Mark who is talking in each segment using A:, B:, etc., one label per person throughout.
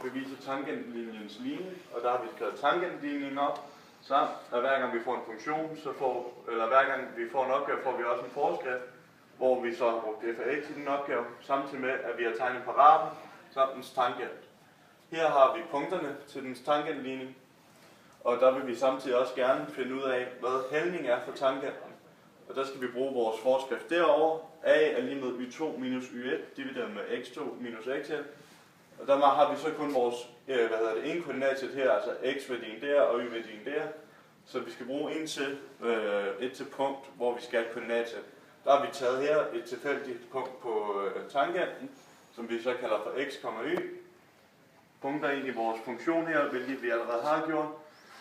A: bevise tangentlinjens ligning, og der har vi skrevet tangentlinjen op, samt at hver gang vi får en funktion, hver gang vi får en opgave, får vi også en forskrift, hvor vi så har brugt f af x i den opgave, samtidig med, at vi har tegnet parabolen samt dens tangent. Her har vi punkterne til dens tangentligning, og der vil vi samtidig også gerne finde ud af, hvad hældning er for tangenten. Og der skal vi bruge vores forskrift derovre. A er lige med y2 minus y1 divideret med x2 minus x1. Og der har vi så kun vores ene koordinatsæt her, altså x-værdien der og y-værdien der. Så vi skal bruge et til punkt, hvor vi skal have et koordinatsæt. Der har vi taget her et tilfældigt punkt på tangenten, som vi så kalder for x, y. Punkter ind i vores funktion her, hvilket vi allerede har gjort,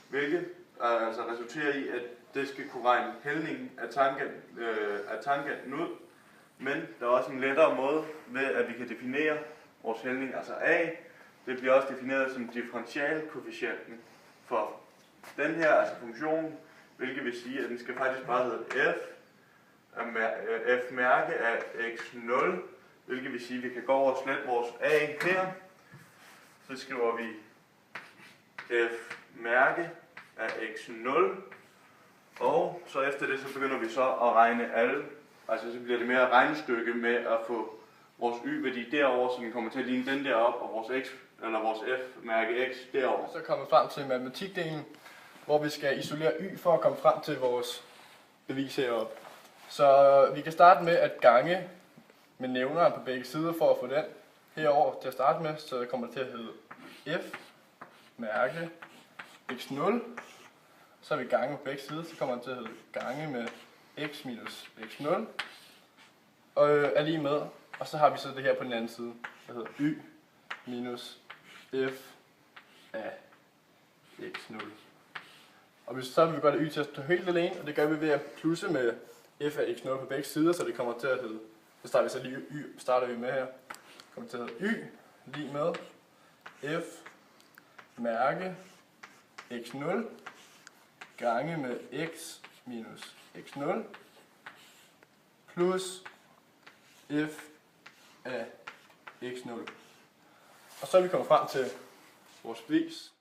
A: hvilket altså resulterer i, at det skal kunne regne hældningen af tangenten ud. Men der er også en lettere måde ved, at vi kan definere vores hældning, altså a. Det bliver også defineret som differentialkoefficienten for den her, altså funktionen, hvilket vil sige, at den skal faktisk bare hedde f mærke af x0, hvilket vil sige, at vi kan gå over og slette vores a her. Så skriver vi f mærke af x0, og så efter det, så begynder vi så at regne alle, altså så bliver det mere regnestykke med at få vores y-værdi derover, så den kommer til at ligne den derop, og vores f-mærke x derover.
B: Så kommer vi frem til matematikdelen, hvor vi skal isolere y for at komme frem til vores bevis heroppe. Så vi kan starte med at gange med nævneren på begge sider for at få den herover til at starte med, så det kommer til at hedde f mærke x0. Så er vi gange på begge sider, så kommer det til at hedde gange med x minus x0 og er lige med. Og så har vi så det her på den anden side, der hedder y minus f af x0. Og så vil vi gøre det y til at stå helt alene, og det gør vi ved at plusse med f af x0 på begge sider, så det kommer til at hedde, så starter vi med her, det kommer til at hedde y lige med f mærke x0 gange med x minus x0 plus f af x0. Og så er vi kommet frem til vores bevis.